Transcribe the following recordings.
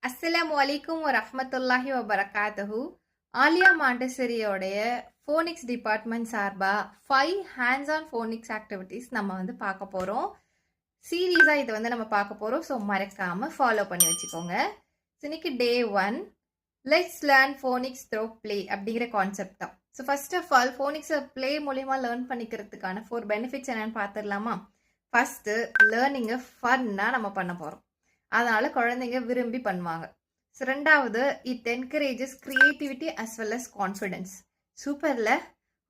அஸ்ஸலாமு அலைக்கும் வரஹ்மத்துல்லாஹி வபரகாத்துஹு. ஆலியா மாண்டசரியோடைய ஃபோனிக்ஸ் டிபார்ட்மெண்ட் சார்பாக 5 ஹேண்ட்ஸ் ஆன் ஃபோனிக்ஸ் ஆக்டிவிட்டீஸ் நம்ம வந்து பார்க்க போகிறோம். சீரீஸாக இதை வந்து நம்ம பார்க்க போகிறோம். ஸோ மறக்காமல் ஃபாலோ பண்ணி வச்சுக்கோங்க. ஸோ இன்னைக்கு day 1 let's learn phonics through play அப்படிங்கிற கான்செப்ட் தான். ஸோ ஃபர்ஸ்ட் ஆஃப் ஆல் ஃபோனிக்ஸை ப்ளே மூலிமா லேர்ன் பண்ணிக்கிறதுக்கான 4 பெனிஃபிட்ஸ் என்னென்னு பார்த்துடலாமா? ஃபஸ்ட்டு, லேர்னிங்கை ஃபன்னாக நம்ம பண்ண போகிறோம். அதனால் குழந்தைங்க விரும்பி பண்ணுவாங்க. ஸோ ரெண்டாவது, it encourages creativity as well as confidence. சூப்பரில்.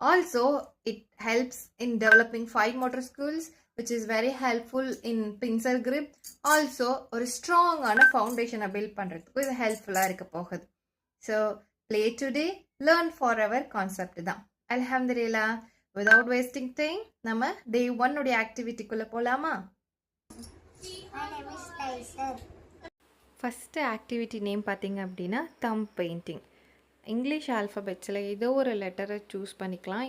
Also it helps in developing fine motor skills which is very helpful in pincer grip. Also ஒரு ஸ்ட்ராங்கான ஃபவுண்டேஷனை பில்ட் பண்ணுறதுக்கும் இது ஹெல்ப்ஃபுல்லாக இருக்க போகுது. So play today learn forever concept தான். அல்ஹம்துலில்லாஹ். விதவுட் வேஸ்டிங் டைம் நம்ம டே 1 உடைய ஆக்டிவிட்டிக்குள்ளே போகலாமா? ஃபஸ்ட்டு ஆக்டிவிட்டி நேம் பார்த்தீங்க அப்படின்னா தம்ப் பெயிண்டிங். இங்கிலீஷ் ஆல்ஃபபெட்ஸில் ஏதோ ஒரு லெட்டரை சூஸ் பண்ணிக்கலாம்.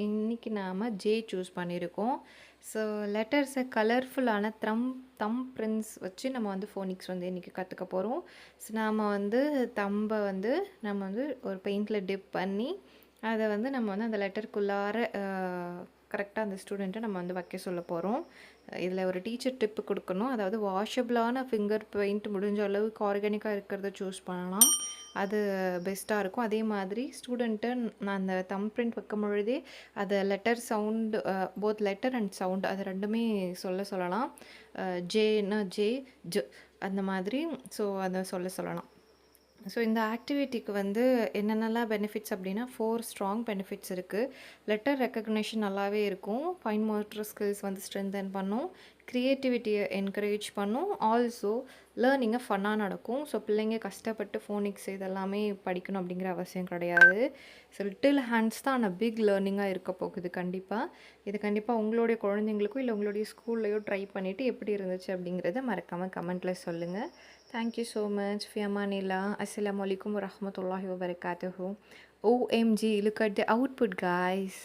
இன்றைக்கி நாம் ஜே சூஸ் பண்ணியிருக்கோம். ஸோ லெட்டர்ஸை கலர்ஃபுல்லான தம் பிரிண்ட்ஸ் வச்சு நம்ம வந்து ஃபோனிக்ஸ் வந்து இன்றைக்கி கற்றுக்க போகிறோம். ஸோ நாம் வந்து தம்பை வந்து நம்ம வந்து ஒரு பெயிண்டில் டிப் பண்ணி அதை வந்து நம்ம வந்து அந்த லெட்டருக்குள்ளார கரெக்டாக அந்த ஸ்டூடெண்ட்டை நம்ம வந்து வைக்க சொல்ல போகிறோம். இதில் ஒரு டீச்சர் டிப்பு கொடுக்கணும். அதாவது வாஷபிளான ஃபிங்கர் பெயிண்ட் முடிஞ்ச அளவுக்கு ஆர்கானிக்காக இருக்கிறத சூஸ் பண்ணலாம். அது பெஸ்ட்டாக இருக்கும். அதே மாதிரி ஸ்டூடெண்ட்டை நான் அந்த தம் பிரிண்ட் வைக்கும் பொழுதே அதை letter sound, both letter and sound அது ரெண்டுமே சொல்லலாம். ஜேன்னா ஜே, ஜ அந்த மாதிரி. ஸோ அதை சொல்லலாம். ஸோ இந்த ஆக்டிவிட்டிக்கு வந்து என்னென்னலாம் பெனிஃபிட்ஸ் அப்படின்னா 4 ஸ்ட்ராங் பெனிஃபிட்ஸ் இருக்குது. லெட்டர் ரெக்கக்னிஷன் நல்லாவே இருக்கும். ஃபைன் மோட்டர் ஸ்கில்ஸ் வந்து ஸ்ட்ரென்தன் பண்ணும். க்ரியேட்டிவிட்டியை என்கரேஜ் பண்ணும். ஆல்சோ லேர்னிங்கை ஃபன்னாக நடக்கும். ஸோ பிள்ளைங்க கஷ்டப்பட்டு ஃபோனிக்ஸ் இதெல்லாமே படிக்கணும் அப்படிங்கிற அவசியம் கிடையாது. ஸோ லிட்டில் ஹேண்ட்ஸ் தான் ஆனால் பிக் லேர்னிங்காக இருக்க போகுது. இது கண்டிப்பாக உங்களுடைய குழந்தைங்களுக்கும் இல்லை உங்களுடைய ஸ்கூல்லையோ ட்ரை பண்ணிவிட்டு எப்படி இருந்துச்சு அப்படிங்கிறத மறக்காமல் கமெண்ட்டில் சொல்லுங்கள். Thank you so much. Fi amanillah. Assalamu alaikum wa rahmatullahi wa barakatuhu. OMG, look at the output, guys.